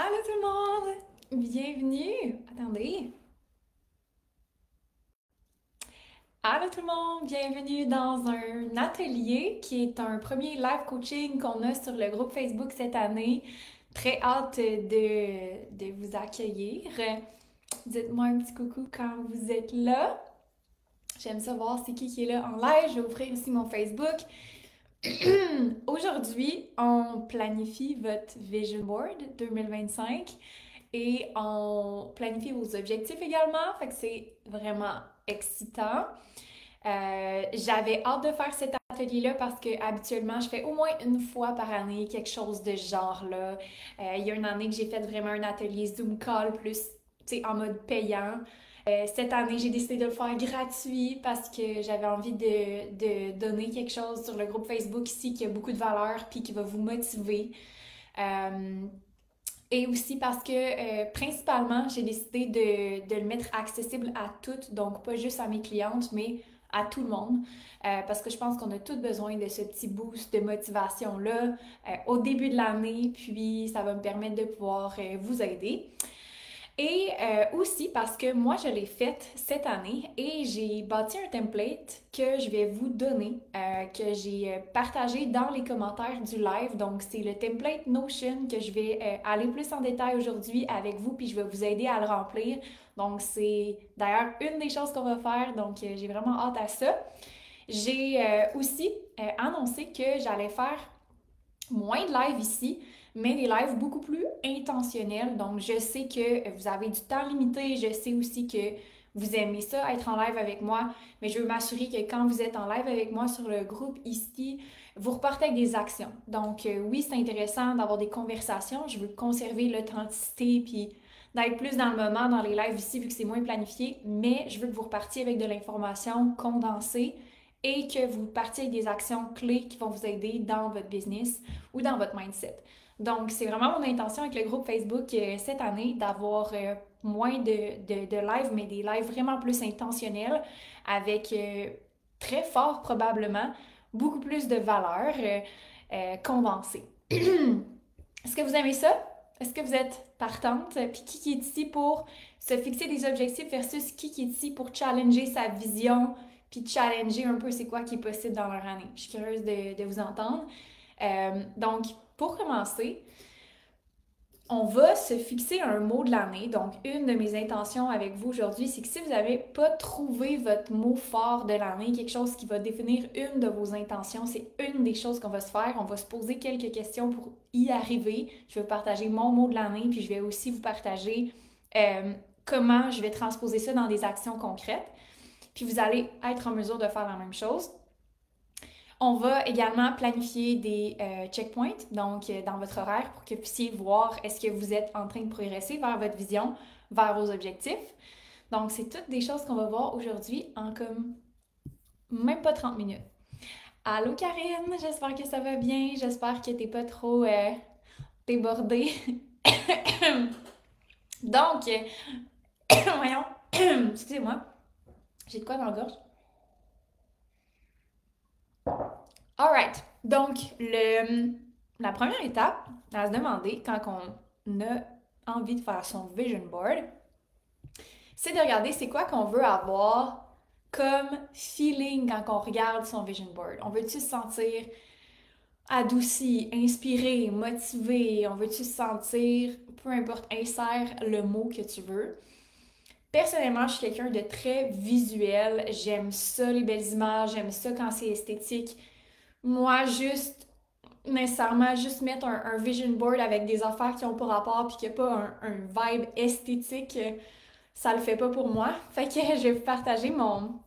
Allô tout le monde! Bienvenue! Attendez. Allô tout le monde! Bienvenue dans un atelier qui est un premier live coaching qu'on a sur le groupe Facebook cette année. Très hâte de vous accueillir. Dites-moi un petit coucou quand vous êtes là. J'aime savoir c'est qui est là en live. Je vais ouvrir aussi mon Facebook. Aujourd'hui, on planifie votre Vision Board 2025 et on planifie vos objectifs également. Fait que c'est vraiment excitant. J'avais hâte de faire cet atelier-là parce que habituellement, je fais au moins une fois par année quelque chose de ce genre-là. Il y a une année que j'ai fait vraiment un atelier Zoom Call plus, tu sais, en mode payant. Cette année, j'ai décidé de le faire gratuit parce que j'avais envie de donner quelque chose sur le groupe Facebook ici qui a beaucoup de valeur puis qui va vous motiver. Euh, et aussi parce que principalement, j'ai décidé de le mettre accessible à toutes, donc pas juste à mes clientes, mais à tout le monde. Parce que je pense qu'on a tous besoin de ce petit boost de motivation-là au début de l'année, puis ça va me permettre de pouvoir vous aider. Et aussi parce que moi, je l'ai faite cette année et j'ai bâti un template que je vais vous donner, que j'ai partagé dans les commentaires du live. Donc, c'est le template Notion que je vais aller plus en détail aujourd'hui avec vous, puis je vais vous aider à le remplir. Donc, c'est d'ailleurs une des choses qu'on va faire. Donc, j'ai vraiment hâte à ça. J'ai aussi annoncé que j'allais faire moins de live ici, mais des lives beaucoup plus intentionnels. Donc, je sais que vous avez du temps limité. Je sais aussi que vous aimez ça, être en live avec moi. Mais je veux m'assurer que quand vous êtes en live avec moi sur le groupe ici, vous repartez avec des actions. Donc, oui, c'est intéressant d'avoir des conversations. Je veux conserver l'authenticité puis d'être plus dans le moment dans les lives ici, vu que c'est moins planifié. Mais je veux que vous repartiez avec de l'information condensée et que vous partiez avec des actions clés qui vont vous aider dans votre business ou dans votre mindset. Donc, c'est vraiment mon intention avec le groupe Facebook cette année d'avoir moins de lives, mais des lives vraiment plus intentionnels avec très fort probablement beaucoup plus de valeur condensée. Est-ce que vous aimez ça? Est-ce que vous êtes partante? Puis qui est ici pour se fixer des objectifs versus qui est ici pour challenger sa vision puis challenger un peu c'est quoi qui est possible dans leur année? Je suis curieuse de vous entendre. Donc, pour commencer, on va se fixer un mot de l'année. Donc, une de mes intentions avec vous aujourd'hui, c'est que si vous n'avez pas trouvé votre mot fort de l'année, quelque chose qui va définir une de vos intentions, c'est une des choses qu'on va se faire. On va se poser quelques questions pour y arriver. Je vais vous partager mon mot de l'année, puis je vais aussi vous partager comment je vais transposer ça dans des actions concrètes. Puis vous allez être en mesure de faire la même chose. On va également planifier des checkpoints, donc dans votre horaire, pour que vous puissiez voir est-ce que vous êtes en train de progresser vers votre vision, vers vos objectifs. Donc, c'est toutes des choses qu'on va voir aujourd'hui en comme même pas 30 minutes. Allô Karine, j'espère que ça va bien, j'espère que t'es pas trop débordée. Donc, voyons, excusez-moi, j'ai de quoi dans la gorge. Alright, donc la première étape à se demander quand on a envie de faire son vision board, c'est de regarder c'est quoi qu'on veut avoir comme feeling quand on regarde son vision board. On veut-tu se sentir adouci, inspiré, motivé? On veut-tu se sentir, peu importe, insère le mot que tu veux. Personnellement, je suis quelqu'un de très visuel. J'aime ça, les belles images, j'aime ça quand c'est esthétique. Moi, juste nécessairement juste mettre un vision board avec des affaires qui ont pas rapport puis qu'il n'y a pas un vibe esthétique, ça le fait pas pour moi. Fait que je vais vous partager mon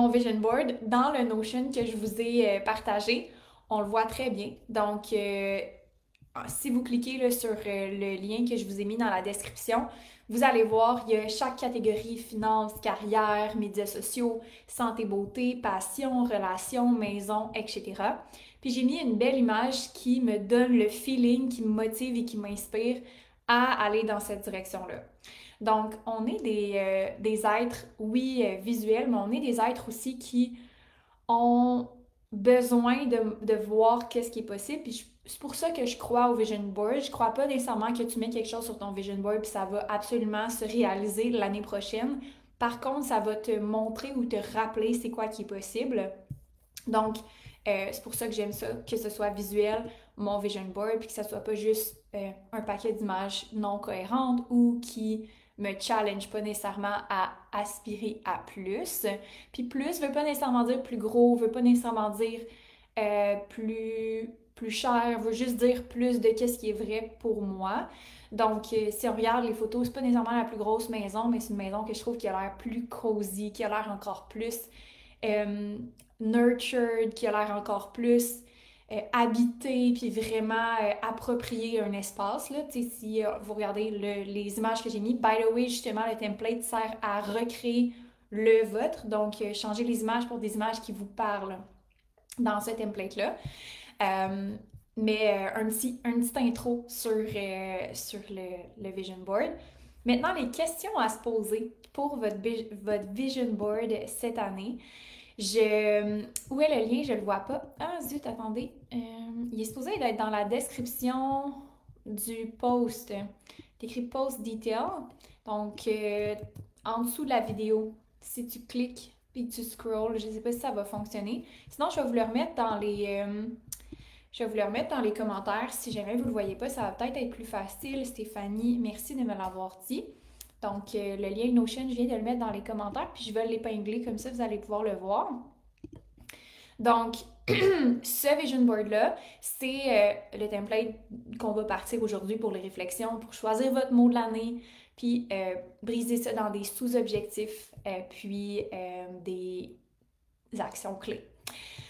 vision board dans le Notion que je vous ai partagé. On le voit très bien. Donc, si vous cliquez là, sur le lien que je vous ai mis dans la description, vous allez voir, il y a chaque catégorie, finance, carrière, médias sociaux, santé, beauté, passion, relations, maison, etc. Puis j'ai mis une belle image qui me donne le feeling, qui me motive et qui m'inspire à aller dans cette direction-là. Donc, on est des êtres, oui, visuels, mais on est des êtres aussi qui ont besoin de voir qu'est-ce qui est possible. Puis c'est pour ça que je crois au vision board. Je crois pas nécessairement que tu mets quelque chose sur ton vision board puis ça va absolument se réaliser l'année prochaine. Par contre, ça va te montrer ou te rappeler c'est quoi qui est possible. Donc, c'est pour ça que j'aime ça, que ce soit visuel, mon vision board, puis que ça soit pas juste un paquet d'images non cohérentes ou qui me challenge pas nécessairement à aspirer à plus. Puis plus veut pas nécessairement dire plus gros, veut pas nécessairement dire plus cher, veut juste dire plus de qu'est-ce qui est vrai pour moi. Donc, si on regarde les photos, c'est pas nécessairement la plus grosse maison, mais c'est une maison que je trouve qui a l'air plus cosy, qui a l'air encore plus euh, nurtured, qui a l'air encore plus habité, puis vraiment approprié un espace. Là. Si vous regardez les images que j'ai mis, by the way, justement, le template sert à recréer le vôtre, donc changer les images pour des images qui vous parlent dans ce template-là. Euh, mais un petit intro sur le vision board. Maintenant, les questions à se poser pour votre vision board cette année. Où est le lien? Je le vois pas. Ah, zut, attendez. Il est supposé être dans la description du post. C'est écrit post detail. Donc, en dessous de la vidéo, si tu cliques puis tu scrolls, je ne sais pas si ça va fonctionner. Sinon, je vais vous le remettre dans les commentaires. Si jamais vous ne le voyez pas, ça va peut-être être plus facile. Stéphanie, merci de me l'avoir dit. Donc, le lien Notion, je viens de le mettre dans les commentaires, puis je vais l'épingler comme ça, vous allez pouvoir le voir. Donc, ce vision board-là, c'est le template qu'on va partir aujourd'hui pour les réflexions, pour choisir votre mot de l'année, puis briser ça dans des sous-objectifs, puis des actions clés.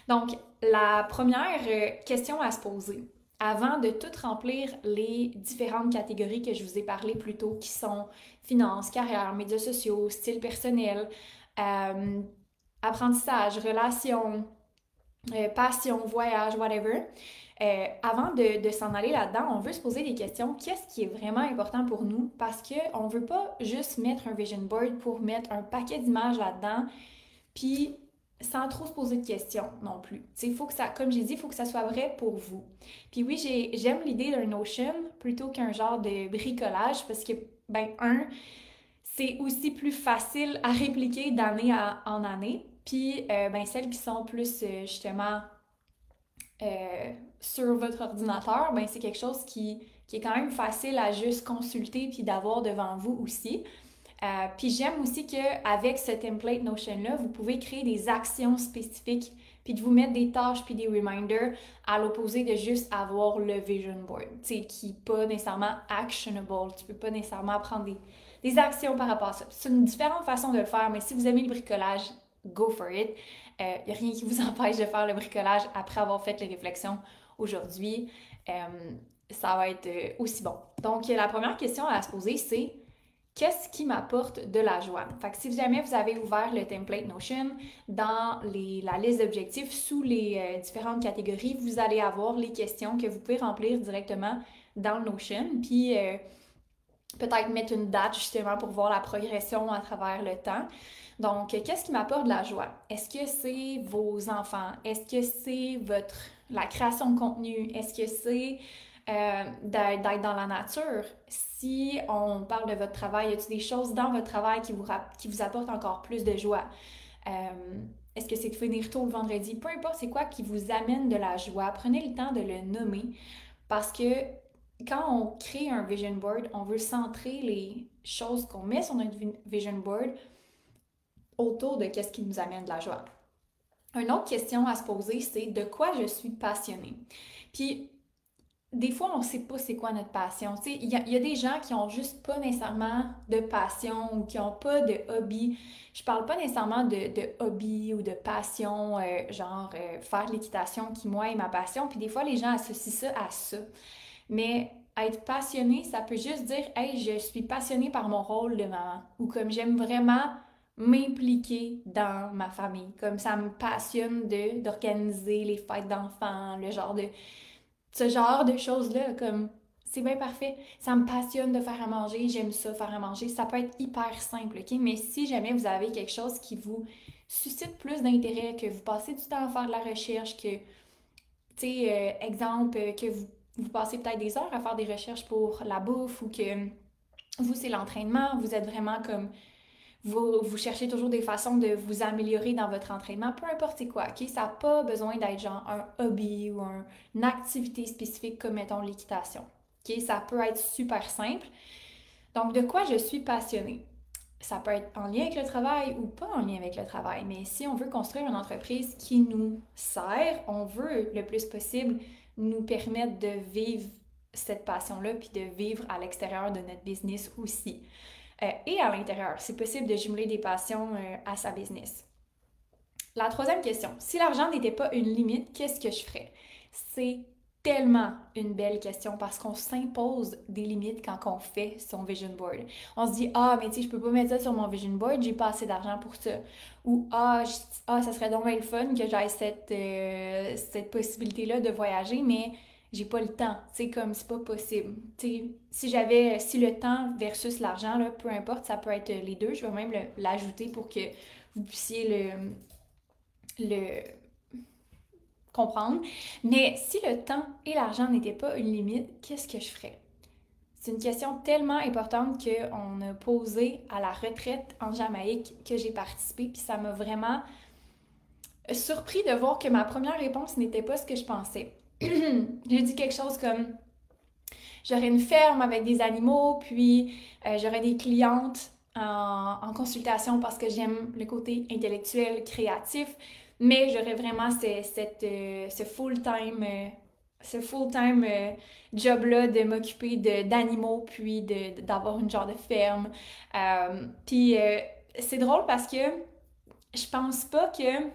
Donc, la première question à se poser, avant de tout remplir les différentes catégories que je vous ai parlé plus tôt, qui sont finances, carrière, médias sociaux, style personnel, apprentissage, relations, passion, voyage, whatever, avant de s'en aller là-dedans, on veut se poser des questions. Qu'est-ce qui est vraiment important pour nous? Parce qu'on ne veut pas juste mettre un vision board pour mettre un paquet d'images là-dedans, puis sans trop se poser de questions non plus. Il faut que ça, comme j'ai dit, il faut que ça soit vrai pour vous. Puis oui, j'aime l'idée d'un Notion plutôt qu'un genre de bricolage parce que, ben, c'est aussi plus facile à répliquer d'année en année. Puis, ben, celles qui sont plus, justement, sur votre ordinateur, ben, c'est quelque chose qui est quand même facile à juste consulter puis d'avoir devant vous aussi. Puis j'aime aussi qu'avec ce template Notion-là, vous pouvez créer des actions spécifiques puis de vous mettre des tâches puis des reminders à l'opposé de juste avoir le vision board, tu sais, qui n'est pas nécessairement actionable. Tu peux pas nécessairement prendre des actions par rapport à ça. C'est une différente façon de le faire, mais si vous aimez le bricolage, go for it. Il n'y a rien qui vous empêche de faire le bricolage après avoir fait les réflexions aujourd'hui. Ça va être aussi bon. Donc, la première question à se poser, c'est qu'est-ce qui m'apporte de la joie? Fait que si jamais vous avez ouvert le template Notion, dans la liste d'objectifs, sous les différentes catégories, vous allez avoir les questions que vous pouvez remplir directement dans le Notion. Puis peut-être mettre une date justement pour voir la progression à travers le temps. Donc, qu'est-ce qui m'apporte de la joie? Est-ce que c'est vos enfants? Est-ce que c'est la création de contenu? Est-ce que c'est d'être dans la nature? Si on parle de votre travail, y a-t-il des choses dans votre travail qui vous apportent encore plus de joie? Est-ce que c'est de finir tôt le vendredi? Peu importe c'est quoi qui vous amène de la joie, prenez le temps de le nommer parce que quand on crée un vision board, on veut centrer les choses qu'on met sur notre vision board autour de qu'est-ce qui nous amène de la joie. Une autre question à se poser, c'est de quoi je suis passionnée? Puis, des fois, on ne sait pas c'est quoi notre passion. Il y a des gens qui n'ont juste pas nécessairement de passion ou qui n'ont pas de hobby. Je parle pas nécessairement de hobby ou de passion, faire de l'équitation qui, moi, est ma passion. Puis des fois, les gens associent ça à ça. Mais être passionné, ça peut juste dire hey, je suis passionnée par mon rôle de maman ou comme j'aime vraiment m'impliquer dans ma famille. Comme ça me passionne d'organiser les fêtes d'enfants, ce genre de choses-là, comme c'est bien parfait. Ça me passionne de faire à manger, j'aime ça, faire à manger. Ça peut être hyper simple, OK? Mais si jamais vous avez quelque chose qui vous suscite plus d'intérêt, que vous passez du temps à faire de la recherche, que Tu sais, exemple, que vous passez peut-être des heures à faire des recherches pour la bouffe ou que vous, c'est l'entraînement, vous êtes vraiment comme vous cherchez toujours des façons de vous améliorer dans votre entraînement, peu importe c'est quoi, ok? Ça n'a pas besoin d'être genre un hobby ou une activité spécifique comme, mettons, l'équitation. Ok? Ça peut être super simple. Donc, de quoi je suis passionnée? Ça peut être en lien avec le travail ou pas en lien avec le travail, mais si on veut construire une entreprise qui nous sert, on veut le plus possible nous permettre de vivre cette passion-là, puis de vivre à l'extérieur de notre business aussi. Et à l'intérieur, c'est possible de jumeler des passions à sa business. La troisième question, si l'argent n'était pas une limite, qu'est-ce que je ferais? C'est tellement une belle question parce qu'on s'impose des limites quand on fait son vision board. On se dit, ah, mais tu sais, je peux pas mettre ça sur mon vision board, j'ai pas assez d'argent pour ça. Ou, ça serait donc bien le fun que j'aille cette possibilité-là de voyager, mais j'ai pas le temps. Tu sais, comme c'est pas possible. Tu sais, si le temps versus l'argent, là, peu importe, ça peut être les deux, je vais même l'ajouter pour que vous puissiez le comprendre. Mais si le temps et l'argent n'étaient pas une limite, qu'est-ce que je ferais? C'est une question tellement importante qu'on a posée à la retraite en Jamaïque que j'ai participé, puis ça m'a vraiment surpris de voir que ma première réponse n'était pas ce que je pensais. J'ai dit quelque chose comme j'aurais une ferme avec des animaux, puis j'aurais des clientes en consultation parce que j'aime le côté intellectuel, créatif, mais j'aurais vraiment ce full-time job-là de m'occuper d'animaux, puis d'avoir une genre de ferme. Puis c'est drôle parce que je pense pas que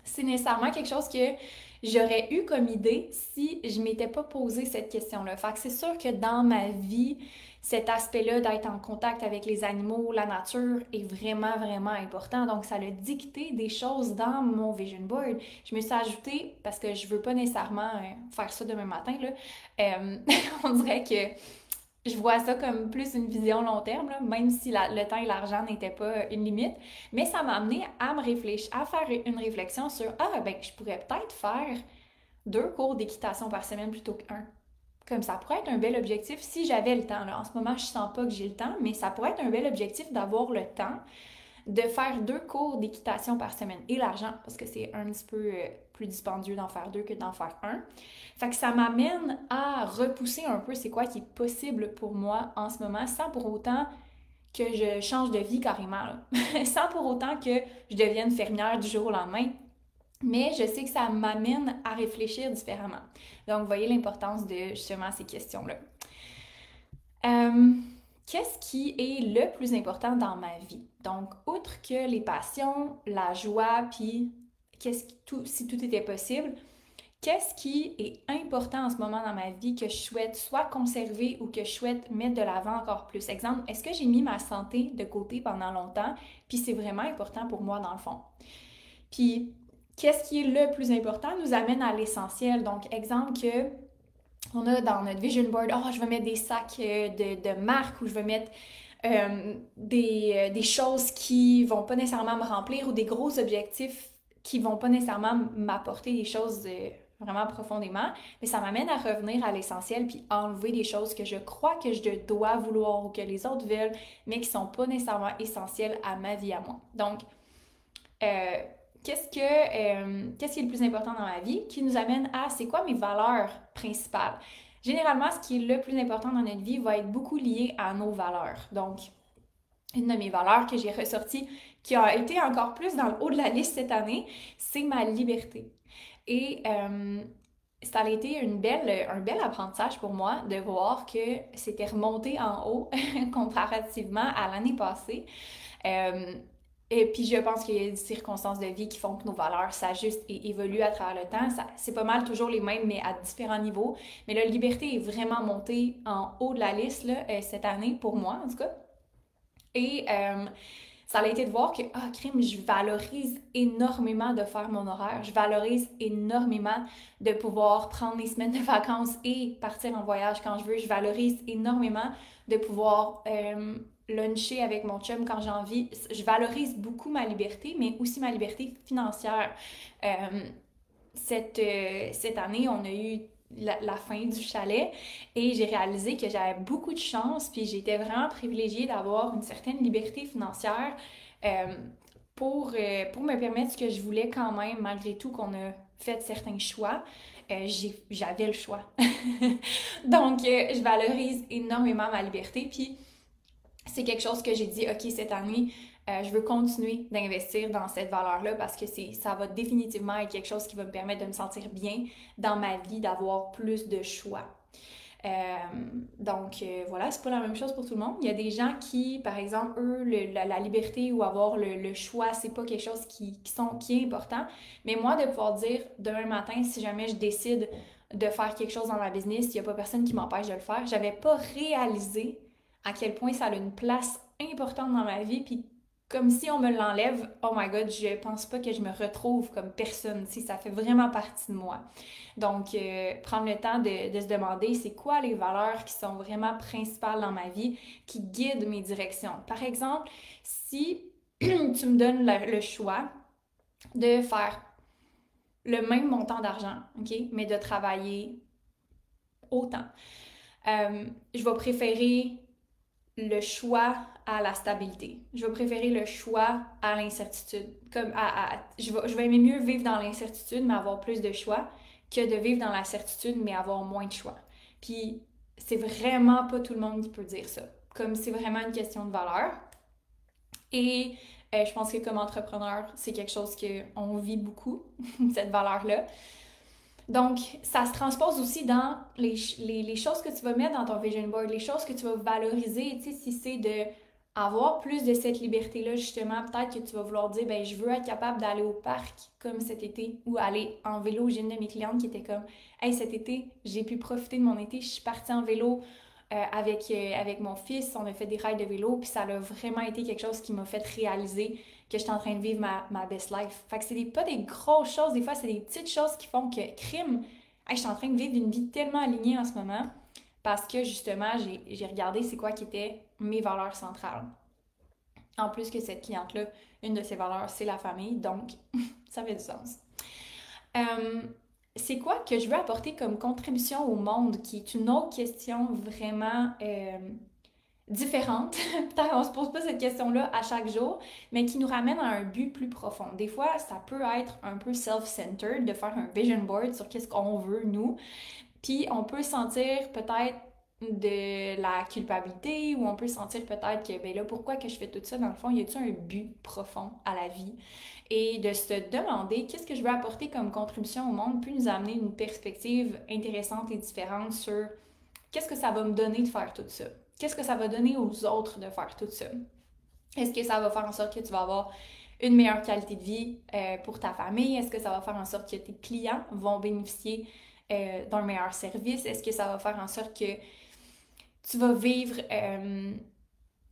c'est nécessairement quelque chose que j'aurais eu comme idée si je m'étais pas posé cette question-là. Fait que c'est sûr que dans ma vie, cet aspect-là d'être en contact avec les animaux, la nature est vraiment, vraiment important. Donc, ça a dicté des choses dans mon vision board. Je me suis ajoutée, parce que je veux pas nécessairement faire ça demain matin, là, on dirait que je vois ça comme plus une vision long terme, là, même si le temps et l'argent n'étaient pas une limite. Mais ça m'a amené à me réfléchir, à faire une réflexion sur ben, je pourrais peut-être faire 2 cours d'équitation par semaine plutôt qu'un. Comme ça pourrait être un bel objectif si j'avais le temps. Là. En ce moment, je sens pas que j'ai le temps, mais ça pourrait être un bel objectif d'avoir le temps de faire 2 cours d'équitation par semaine et l'argent, parce que c'est un petit peu plus dispendieux d'en faire 2 que d'en faire un. Fait que ça m'amène à repousser un peu c'est quoi qui est possible pour moi en ce moment sans pour autant que je change de vie carrément, là. Sans pour autant que je devienne fermière du jour au lendemain. Mais je sais que ça m'amène à réfléchir différemment. Donc, vous voyez l'importance de justement ces questions-là. Qu'est-ce qui est le plus important dans ma vie? Donc, outre que les passions, la joie, puis si tout était possible, qu'est-ce qui est important en ce moment dans ma vie que je souhaite soit conserver ou que je souhaite mettre de l'avant encore plus? Exemple, est-ce que j'ai mis ma santé de côté pendant longtemps, puis c'est vraiment important pour moi dans le fond? Puis, qu'est-ce qui est le plus important nous amène à l'essentiel. Donc, exemple que on a dans notre vision board, oh, je vais mettre des sacs de marque ou je vais mettre des choses qui vont pas nécessairement me remplir ou des gros objectifs qui vont pas nécessairement m'apporter des choses vraiment profondément, mais ça m'amène à revenir à l'essentiel puis enlever des choses que je crois que je dois vouloir ou que les autres veulent, mais qui sont pas nécessairement essentielles à ma vie à moi. Donc, euh, qu'est-ce qui est le plus important dans ma vie qui nous amène à c'est quoi mes valeurs principales. Généralement, ce qui est le plus important dans notre vie va être beaucoup lié à nos valeurs. Donc, une de mes valeurs que j'ai ressorties, qui a été encore plus dans le haut de la liste cette année, c'est ma liberté. Et ça a été un bel apprentissage pour moi de voir que c'était remonté en haut comparativement à l'année passée. Euh, et puis je pense qu'il y a des circonstances de vie qui font que nos valeurs s'ajustent et évoluent à travers le temps. C'est pas mal toujours les mêmes, mais à différents niveaux. Mais la liberté est vraiment montée en haut de la liste là, cette année, pour moi en tout cas. Et ça a été de voir que, crime, je valorise énormément de faire mon horaire. Je valorise énormément de pouvoir prendre mes semaines de vacances et partir en voyage quand je veux. Je valorise énormément de pouvoir luncher avec mon chum quand j'ai envie. Je valorise beaucoup ma liberté, mais aussi ma liberté financière. cette année, on a eu la fin du chalet et j'ai réalisé que j'avais beaucoup de chance, puis j'étais vraiment privilégiée d'avoir une certaine liberté financière euh, pour me permettre ce que je voulais quand même, malgré tout qu'on a fait certains choix. J'avais le choix. Donc, je valorise énormément ma liberté, puis c'est quelque chose que j'ai dit, OK, cette année, je veux continuer d'investir dans cette valeur-là parce que ça va définitivement être quelque chose qui va me permettre de me sentir bien dans ma vie, d'avoir plus de choix. Euh, voilà, c'est pas la même chose pour tout le monde. Il y a des gens qui, par exemple, eux, la liberté ou avoir le choix, c'est pas quelque chose qui est important. Mais moi, de pouvoir dire demain matin, si jamais je décide de faire quelque chose dans ma business, il n'y a pas personne qui m'empêche de le faire. J'avais pas réalisé à quel point ça a une place importante dans ma vie, puis comme si on me l'enlève, oh my god, je pense pas que je me retrouve comme personne, si ça fait vraiment partie de moi. Donc, prendre le temps de se demander c'est quoi les valeurs qui sont vraiment principales dans ma vie, qui guident mes directions. Par exemple, si tu me donnes le choix de faire le même montant d'argent, OK, mais de travailler autant, je vais préférer le choix à la stabilité. Je vais préférer le choix à l'incertitude. Je vais aimer mieux vivre dans l'incertitude, mais avoir plus de choix, que de vivre dans la certitude, mais avoir moins de choix. Puis, c'est vraiment pas tout le monde qui peut dire ça. Comme c'est vraiment une question de valeur. Et je pense que comme entrepreneur, c'est quelque chose qu'on vit beaucoup, cette valeur-là. Donc, ça se transpose aussi dans les choses que tu vas mettre dans ton vision board, les choses que tu vas valoriser. Tu sais, si c'est de avoir plus de cette liberté-là, justement, peut-être que tu vas vouloir dire, ben, je veux être capable d'aller au parc comme cet été ou aller en vélo. J'ai une de mes clientes qui était comme, hey, cet été, j'ai pu profiter de mon été, je suis partie en vélo avec mon fils, on a fait des rides de vélo, puis ça a vraiment été quelque chose qui m'a fait réaliser que j'étais en train de vivre ma best life. Fait que pas des grosses choses, des fois c'est des petites choses qui font que crime, hey, je suis en train de vivre une vie tellement alignée en ce moment parce que justement j'ai regardé c'est quoi qui étaient mes valeurs centrales. En plus que cette cliente-là, une de ses valeurs, c'est la famille, donc ça fait du sens. Euh, c'est quoi que je veux apporter comme contribution au monde, qui est une autre question vraiment différente. Peut-être qu'on se pose pas cette question-là à chaque jour, mais qui nous ramène à un but plus profond. Des fois, ça peut être un peu self-centered de faire un vision board sur qu'est-ce qu'on veut, nous. Puis on peut sentir peut-être de la culpabilité ou on peut sentir peut-être que, ben là, pourquoi que je fais tout ça? Dans le fond, y a-t-il un but profond à la vie? Et de se demander qu'est-ce que je veux apporter comme contribution au monde peut nous amener une perspective intéressante et différente sur qu'est-ce que ça va me donner de faire tout ça? Qu'est-ce que ça va donner aux autres de faire tout ça? Est-ce que ça va faire en sorte que tu vas avoir une meilleure qualité de vie pour ta famille? Est-ce que ça va faire en sorte que tes clients vont bénéficier d'un meilleur service? Est-ce que ça va faire en sorte que tu vas vivre,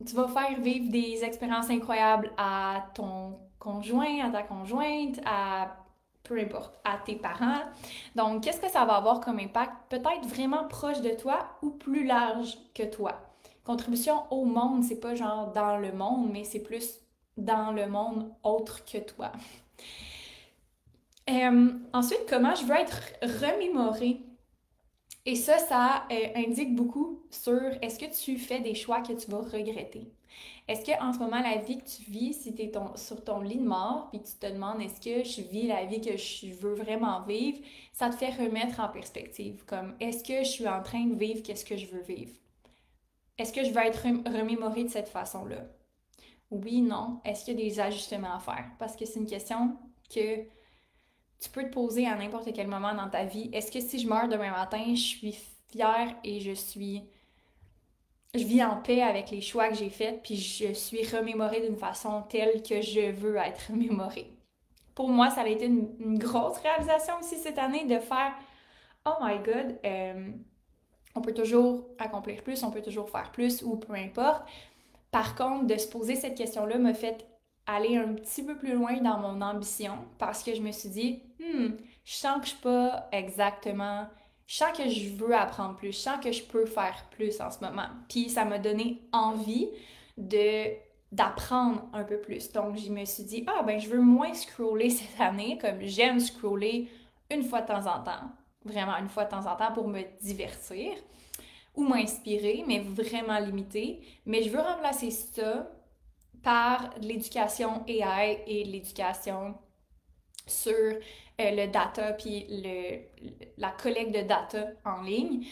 tu vas faire vivre des expériences incroyables à ton conjoint, à ta conjointe, à peu importe, à tes parents. Donc, qu'est-ce que ça va avoir comme impact? Peut-être vraiment proche de toi ou plus large que toi. Contribution au monde, c'est pas genre dans le monde, mais c'est plus dans le monde autre que toi. Ensuite, comment je veux être remémorée? Et ça indique beaucoup sur est-ce que tu fais des choix que tu vas regretter. Est-ce qu'en ce moment, la vie que tu vis, si tu es sur ton lit de mort, puis tu te demandes est-ce que je vis la vie que je veux vraiment vivre, ça te fait remettre en perspective. Comme est-ce que je suis en train de vivre qu'est-ce que je veux vivre? Est-ce que je veux être remémorée de cette façon-là? Oui, non. Est-ce qu'il y a des ajustements à faire? Parce que c'est une question que tu peux te poser à n'importe quel moment dans ta vie. Est-ce que si je meurs demain matin, je suis fière et je vis en paix avec les choix que j'ai faits, puis je suis remémorée d'une façon telle que je veux être remémorée. Pour moi, ça a été une grosse réalisation aussi cette année de faire Oh my God, on peut toujours accomplir plus, on peut toujours faire plus ou peu importe. Par contre, de se poser cette question-là m'a fait aller un petit peu plus loin dans mon ambition parce que je me suis dit, je sens que je suis pas exactement, je sens que je veux apprendre plus, je sens que je peux faire plus en ce moment. Puis ça m'a donné envie de d'apprendre un peu plus. Donc je me suis dit, ah ben je veux moins scroller cette année, comme j'aime scroller une fois de temps en temps, vraiment une fois de temps en temps pour me divertir ou m'inspirer, mais vraiment limité. Mais je veux remplacer ça par l'éducation AI et l'éducation sur le data puis la collecte de data en ligne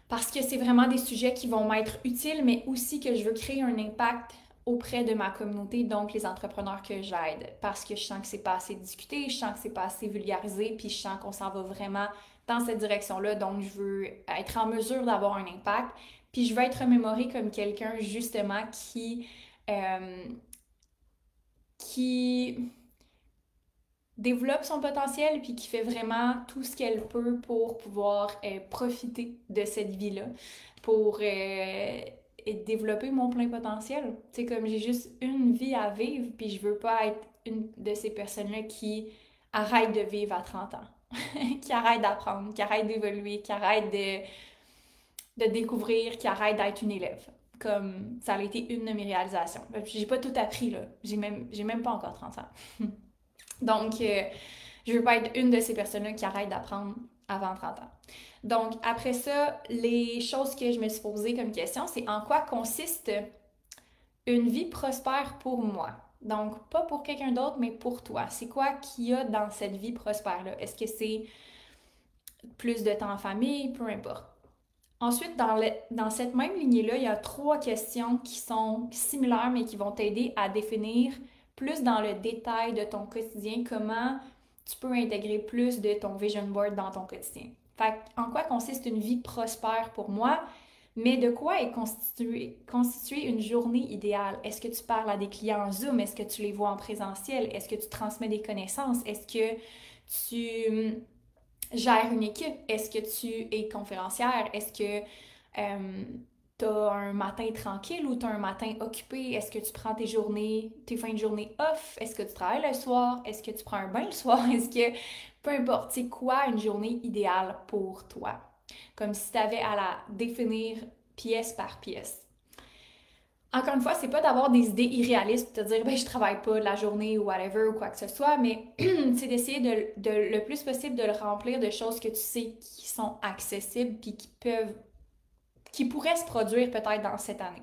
parce que c'est vraiment des sujets qui vont m'être utiles, mais aussi que je veux créer un impact auprès de ma communauté, donc les entrepreneurs que j'aide, parce que je sens que c'est pas assez discuté, je sens que c'est pas assez vulgarisé, puis je sens qu'on s'en va vraiment dans cette direction-là, donc je veux être en mesure d'avoir un impact, puis je veux être remémorée comme quelqu'un justement qui développe son potentiel puis qui fait vraiment tout ce qu'elle peut pour pouvoir profiter de cette vie-là, pour développer mon plein potentiel. Tu sais, comme j'ai juste une vie à vivre puis je veux pas être une de ces personnes-là qui arrête de vivre à 30 ans, qui arrête d'apprendre, qui arrête d'évoluer, qui arrête de découvrir, qui arrête d'être une élève. Comme ça a été une de mes réalisations. J'ai pas tout appris, là. J'ai même pas encore 30 ans. Donc, je veux pas être une de ces personnes-là qui arrête d'apprendre avant 30 ans. Donc, après ça, les choses que je me suis posées comme question, c'est en quoi consiste une vie prospère pour moi? Donc, pas pour quelqu'un d'autre, mais pour toi. C'est quoi qu'il y a dans cette vie prospère-là? Est-ce que c'est plus de temps en famille? Peu importe. Ensuite, dans cette même lignée-là, il y a 3 questions qui sont similaires, mais qui vont t'aider à définir plus dans le détail de ton quotidien comment tu peux intégrer plus de ton vision board dans ton quotidien. Fait en quoi consiste une vie prospère pour moi, mais de quoi est constituée une journée idéale? Est-ce que tu parles à des clients en Zoom? Est-ce que tu les vois en présentiel? Est-ce que tu transmets des connaissances? Est-ce que tu gères une équipe? Est-ce que tu es conférencière? Est-ce que tu as un matin tranquille ou tu as un matin occupé? Est-ce que tu prends tes fins de journée off? Est-ce que tu travailles le soir? Est-ce que tu prends un bain le soir? Est-ce que, peu importe, c'est quoi une journée idéale pour toi? Comme si tu avais à la définir pièce par pièce. Encore une fois, c'est pas d'avoir des idées irréalistes, de te dire, ben, je travaille pas la journée ou whatever ou quoi que ce soit, mais c'est d'essayer le plus possible de le remplir de choses que tu sais qui sont accessibles puis qui pourraient se produire peut-être dans cette année.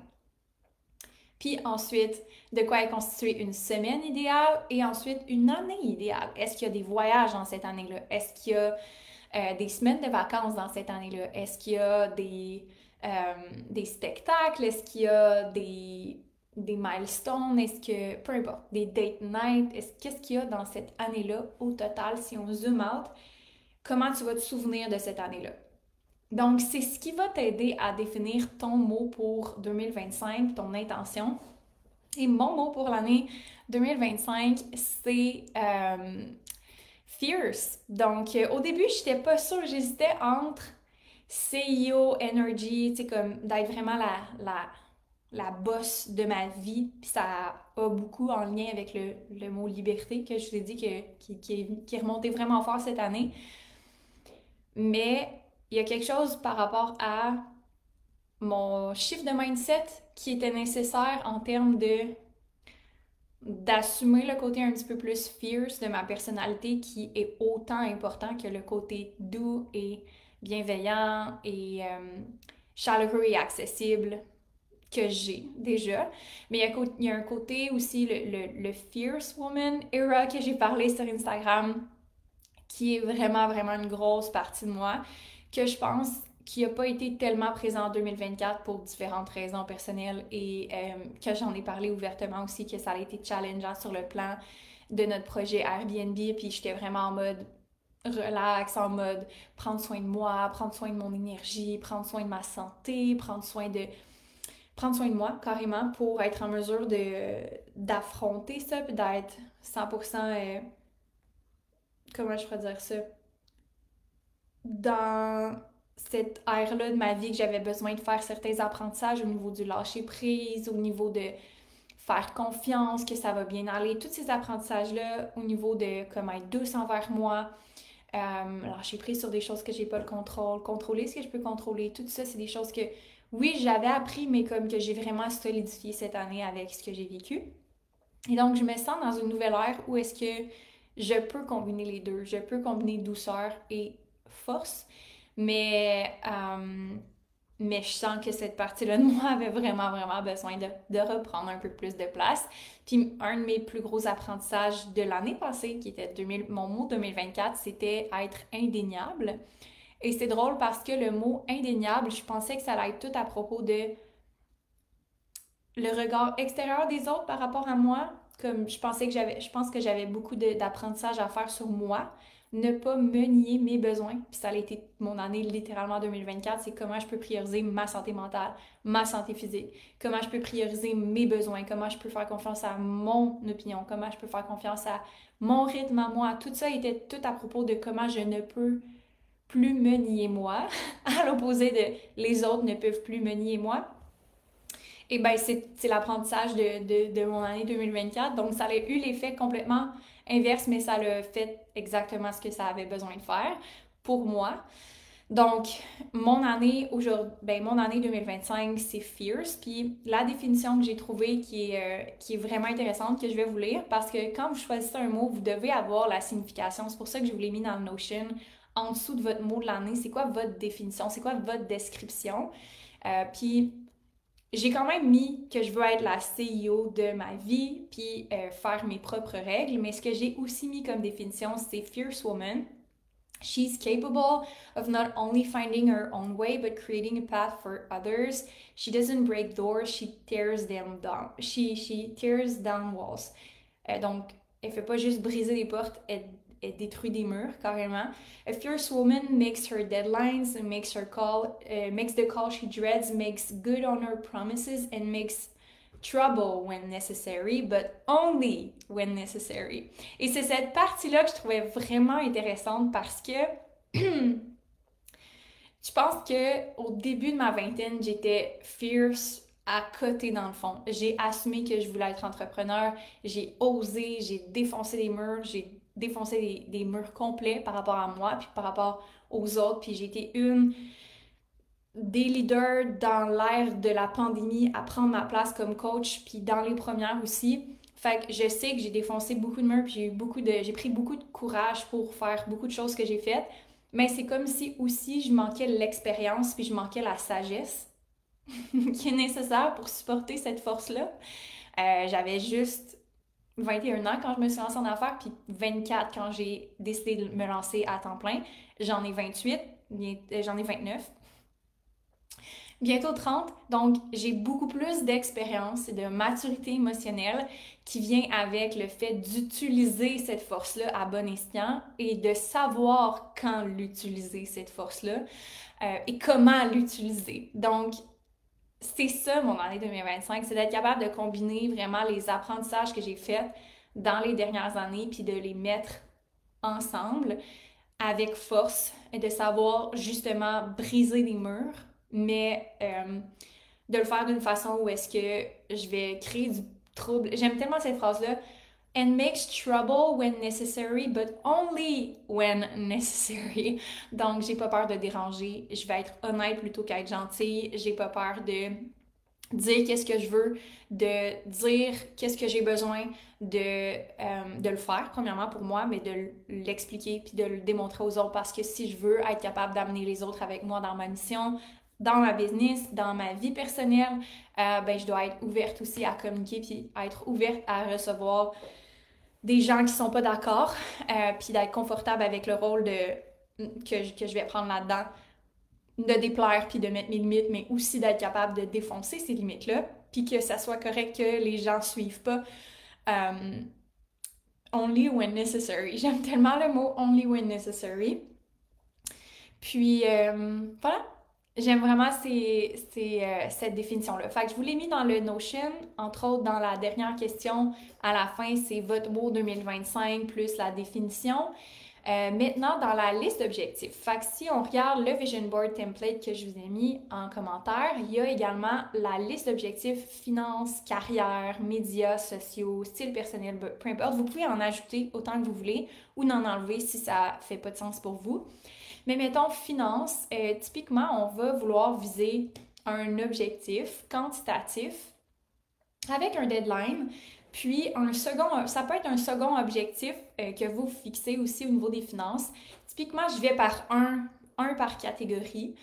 Puis ensuite, de quoi est constituée une semaine idéale et ensuite une année idéale. Est-ce qu'il y a des voyages dans cette année-là? Est-ce qu'il y a des semaines de vacances dans cette année-là? Est-ce qu'il y a des spectacles? Est-ce qu'il y a des milestones? Est-ce que, peu importe, des date nights? Qu'est-ce qu'il y a dans cette année-là au total si on zoom out? Comment tu vas te souvenir de cette année-là? Donc, c'est ce qui va t'aider à définir ton mot pour 2025, ton intention. Et mon mot pour l'année 2025, c'est fierce. Donc, au début, je n'étais pas sûre. J'hésitais entre CEO, energy, tu sais, comme d'être vraiment la boss de ma vie. Puis ça a beaucoup en lien avec le mot liberté que je vous ai dit qui est remonté vraiment fort cette année. Mais il y a quelque chose par rapport à mon chiffre de mindset qui était nécessaire en termes d'assumer le côté un petit peu plus fierce de ma personnalité qui est autant important que le côté doux et bienveillant et chaleureux et accessible que j'ai déjà. Mais il y a un côté aussi, le Fierce Woman era que j'ai parlé sur Instagram, qui est vraiment, vraiment une grosse partie de moi, que je pense qui n'a pas été tellement présent en 2024 pour différentes raisons personnelles et que j'en ai parlé ouvertement aussi, que ça a été challengeant sur le plan de notre projet Airbnb, puis j'étais vraiment en mode relax, en mode prendre soin de moi, prendre soin de mon énergie, prendre soin de ma santé, prendre soin de moi carrément pour être en mesure d'affronter ça, puis d'être 100% comment je pourrais dire ça, dans cette ère-là de ma vie que j'avais besoin de faire certains apprentissages au niveau du lâcher prise, au niveau de faire confiance, que ça va bien aller, tous ces apprentissages-là au niveau de comment être douce envers moi, lâcher prise sur des choses que j'ai pas le contrôle, contrôler ce que je peux contrôler, tout ça, c'est des choses que, oui, j'avais appris, mais comme que j'ai vraiment solidifié cette année avec ce que j'ai vécu. Et donc, je me sens dans une nouvelle ère où est-ce que je peux combiner les deux. Je peux combiner douceur et force, mais, euh, mais je sens que cette partie-là de moi avait vraiment, vraiment besoin de reprendre un peu plus de place. Puis un de mes plus gros apprentissages de l'année passée, qui était mon mot 2024, c'était être indéniable. Et c'est drôle parce que le mot indéniable, je pensais que ça allait être tout à propos de le regard extérieur des autres par rapport à moi. Comme je pense que j'avais beaucoup d'apprentissage à faire sur moi. Ne pas me nier mes besoins. Puis ça a été mon année littéralement 2024. C'est comment je peux prioriser ma santé mentale, ma santé physique. Comment je peux prioriser mes besoins. Comment je peux faire confiance à mon opinion. Comment je peux faire confiance à mon rythme à moi. Tout ça était tout à propos de comment je ne peux plus me nier moi. À l'opposé de les autres ne peuvent plus me nier moi. Et ben c'est l'apprentissage de mon année 2024. Donc, ça a eu l'effet complètement inverse, mais ça a fait exactement ce que ça avait besoin de faire pour moi. Donc, mon année 2025, c'est fierce. Puis la définition que j'ai trouvée qui est vraiment intéressante, que je vais vous lire, parce que quand vous choisissez un mot, vous devez avoir la signification. C'est pour ça que je vous l'ai mis dans le Notion. En dessous de votre mot de l'année, c'est quoi votre définition? C'est quoi votre description? Puis j'ai quand même mis que je veux être la CEO de ma vie, puis faire mes propres règles, mais ce que j'ai aussi mis comme définition, c'est Fierce Woman. She's capable of not only finding her own way, but creating a path for others. She doesn't break doors, she tears them down. She tears down walls. Donc, elle fait pas juste briser des portes, elle détruit des murs carrément. A fierce woman makes her deadlines, makes the call she dreads, makes good on her promises, and makes trouble when necessary, but only when necessary. Et c'est cette partie-là que je trouvais vraiment intéressante parce que je pense que au début de ma vingtaine, j'étais fierce à côté dans le fond. J'ai assumé que je voulais être entrepreneur, j'ai osé, j'ai défoncé des murs, j'ai défoncé des murs complets par rapport à moi puis par rapport aux autres, puis j'ai été une des leaders dans l'ère de la pandémie à prendre ma place comme coach, puis dans les premières aussi. Fait que je sais que j'ai défoncé beaucoup de murs, puis j'ai pris beaucoup de courage pour faire beaucoup de choses que j'ai faites, mais c'est comme si aussi je manquais l'expérience, puis je manquais la sagesse qui est nécessaire pour supporter cette force-là. J'avais juste 21 ans quand je me suis lancée en affaires, puis 24 quand j'ai décidé de me lancer à temps plein. J'en ai 28, j'en ai 29. Bientôt 30, donc j'ai beaucoup plus d'expérience et de maturité émotionnelle qui vient avec le fait d'utiliser cette force-là à bon escient et de savoir quand l'utiliser, cette force-là, et comment l'utiliser. Donc, c'est ça mon année 2025, c'est d'être capable de combiner vraiment les apprentissages que j'ai faits dans les dernières années puis de les mettre ensemble avec force et de savoir justement briser des murs, mais de le faire d'une façon où est-ce que je vais créer du trouble. J'aime tellement cette phrase-là. And makes trouble when necessary, but only when necessary. Donc, j'ai pas peur de déranger. Je vais être honnête plutôt qu'être gentille. J'ai pas peur de dire qu'est-ce que je veux, de dire qu'est-ce que j'ai besoin, de le faire, premièrement pour moi, mais de l'expliquer puis de le démontrer aux autres parce que si je veux être capable d'amener les autres avec moi dans ma mission, dans ma business, dans ma vie personnelle, ben je dois être ouverte aussi à communiquer puis être ouverte à recevoir des gens qui sont pas d'accord, puis d'être confortable avec le rôle que je vais prendre là-dedans, de déplaire puis de mettre mes limites, mais aussi d'être capable de défoncer ces limites-là, puis que ça soit correct que les gens suivent pas only when necessary. J'aime tellement le mot only when necessary. Puis voilà, j'aime vraiment cette définition-là. Fait que je vous l'ai mis dans le Notion, entre autres dans la dernière question à la fin, c'est votre mot 2025 plus la définition. Maintenant, dans la liste d'objectifs, fait que si on regarde le Vision Board template que je vous ai mis en commentaire, il y a également la liste d'objectifs finances, carrière, médias sociaux, style personnel, peu importe. Vous pouvez en ajouter autant que vous voulez ou n'en enlever si ça fait pas de sens pour vous. Mais mettons finances, typiquement, on va vouloir viser un objectif quantitatif avec un deadline, Puis, ça peut être un second objectif que vous fixez aussi au niveau des finances. Typiquement, je vais par un par catégorie.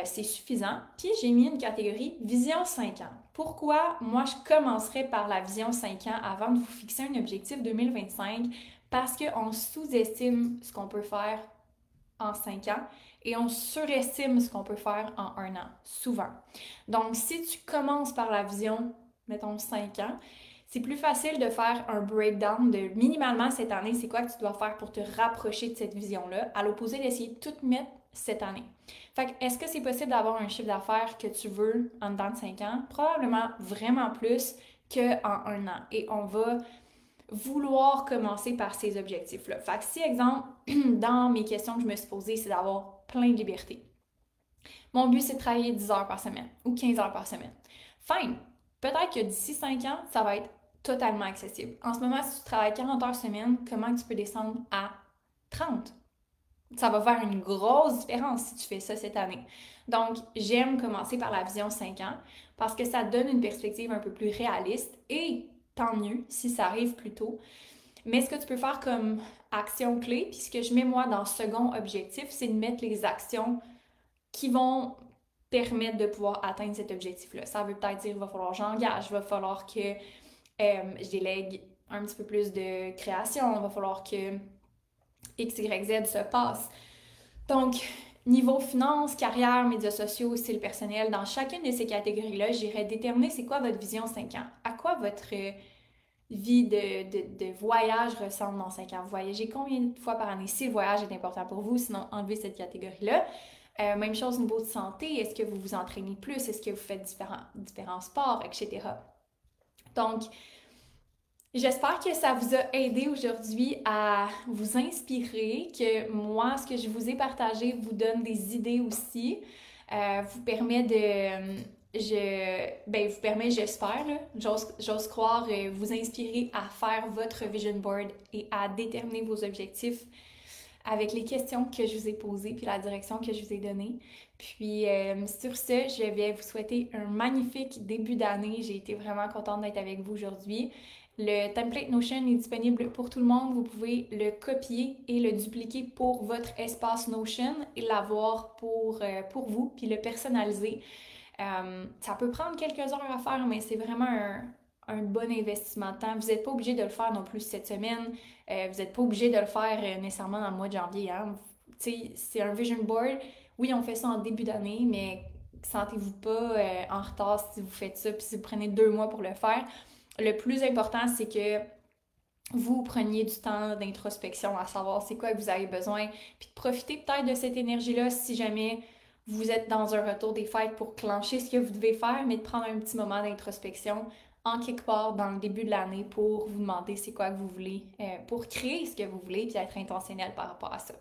C'est suffisant. Puis, j'ai mis une catégorie vision 5 ans. Pourquoi moi, je commencerai par la vision 5 ans avant de vous fixer un objectif 2025? Parce qu'on sous-estime ce qu'on peut faire en 5 ans et on surestime ce qu'on peut faire en 1 an, souvent. Donc, si tu commences par la vision, mettons 5 ans, c'est plus facile de faire un breakdown de minimalement cette année, c'est quoi que tu dois faire pour te rapprocher de cette vision-là, à l'opposé d'essayer de tout mettre cette année. Fait que, est-ce que c'est possible d'avoir un chiffre d'affaires que tu veux en dedans de 5 ans? Probablement vraiment plus qu'en 1 an. Et on va vouloir commencer par ces objectifs-là. Fait que si, exemple, dans mes questions que je me suis posées, c'est d'avoir plein de liberté. Mon but, c'est de travailler 10 heures par semaine ou 15 heures par semaine. Fine. Peut-être que d'ici 5 ans, ça va être totalement accessible. En ce moment, si tu travailles 40 heures semaine, comment tu peux descendre à 30? Ça va faire une grosse différence si tu fais ça cette année. Donc, j'aime commencer par la vision 5 ans parce que ça donne une perspective un peu plus réaliste et tant mieux si ça arrive plus tôt. Mais ce que tu peux faire comme action clé, puis ce que je mets moi dans le second objectif, c'est de mettre les actions qui vont permettre de pouvoir atteindre cet objectif-là. Ça veut peut-être dire qu'il va falloir que j'engage, il va falloir que je délègue un petit peu plus de création, il va falloir que X, Y, Z se passe. Donc, niveau finance, carrière, médias sociaux, style personnel, dans chacune de ces catégories-là, j'irais déterminer c'est quoi votre vision 5 ans. À quoi votre vie de voyage ressemble dans 5 ans. Vous voyagez combien de fois par année si le voyage est important pour vous, sinon enlevez cette catégorie-là. Même chose au niveau de santé, est-ce que vous vous entraînez plus, est-ce que vous faites différents sports, etc. Donc, j'espère que ça vous a aidé aujourd'hui à vous inspirer, que moi, ce que je vous ai partagé vous donne des idées aussi, vous permet vous permet, j'espère, j'ose croire, vous inspirer à faire votre vision board et à déterminer vos objectifs avec les questions que je vous ai posées puis la direction que je vous ai donnée. Puis sur ce, je vais vous souhaiter un magnifique début d'année. J'ai été vraiment contente d'être avec vous aujourd'hui. Le template Notion est disponible pour tout le monde. Vous pouvez le copier et le dupliquer pour votre espace Notion et l'avoir pour vous, puis le personnaliser. Ça peut prendre quelques heures à faire, mais c'est vraiment un bon investissement de temps. Vous n'êtes pas obligé de le faire non plus cette semaine. Vous n'êtes pas obligé de le faire nécessairement dans le mois de janvier. Hein? C'est un vision board. Oui, on fait ça en début d'année, mais sentez-vous pas en retard si vous faites ça, puis si vous prenez 2 mois pour le faire. Le plus important, c'est que vous preniez du temps d'introspection à savoir c'est quoi que vous avez besoin, puis de profiter peut-être de cette énergie-là si jamais vous êtes dans un retour des fêtes pour clencher ce que vous devez faire, mais de prendre un petit moment d'introspection en quelque part dans le début de l'année pour vous demander c'est quoi que vous voulez, pour créer ce que vous voulez, puis être intentionnel par rapport à ça.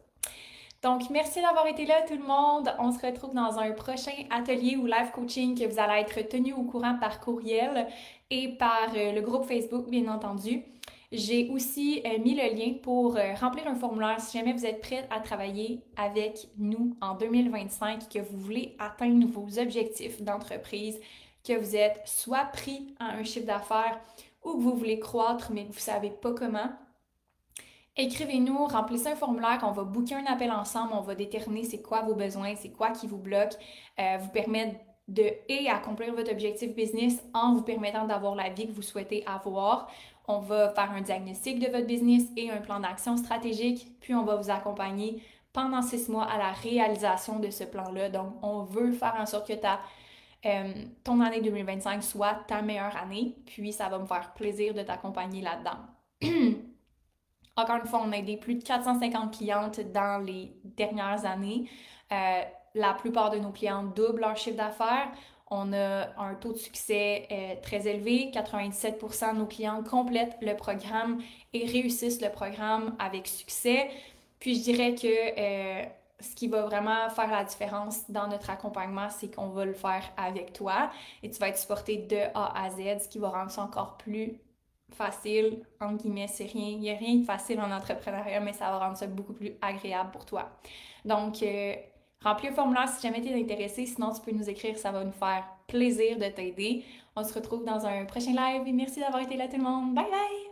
Donc, merci d'avoir été là tout le monde. On se retrouve dans un prochain atelier ou live coaching que vous allez être tenu au courant par courriel et par le groupe Facebook, bien entendu. J'ai aussi mis le lien pour remplir un formulaire si jamais vous êtes prêt à travailler avec nous en 2025, que vous voulez atteindre vos objectifs d'entreprise, que vous êtes soit pris à un chiffre d'affaires ou que vous voulez croître mais que vous ne savez pas comment. Écrivez-nous, remplissez un formulaire, on va booker un appel ensemble, on va déterminer c'est quoi vos besoins, c'est quoi qui vous bloque, vous permettre accomplir votre objectif business en vous permettant d'avoir la vie que vous souhaitez avoir. On va faire un diagnostic de votre business et un plan d'action stratégique, puis on va vous accompagner pendant 6 mois à la réalisation de ce plan-là. Donc, on veut faire en sorte que ton année 2025 soit ta meilleure année, puis ça va me faire plaisir de t'accompagner là-dedans. Encore une fois, on a aidé plus de 450 clientes dans les dernières années. La plupart de nos clientes doublent leur chiffre d'affaires. On a un taux de succès très élevé. 97% de nos clientes complètent le programme et réussissent le programme avec succès. Puis je dirais que ce qui va vraiment faire la différence dans notre accompagnement, c'est qu'on va le faire avec toi et tu vas être supporté de A à Z, ce qui va rendre ça encore plus facile, entre guillemets, c'est rien. Il n'y a rien de facile en entrepreneuriat, mais ça va rendre ça beaucoup plus agréable pour toi. Donc, Remplis le formulaire si jamais tu es intéressé. Sinon, tu peux nous écrire, ça va nous faire plaisir de t'aider. On se retrouve dans un prochain live et merci d'avoir été là tout le monde. Bye bye!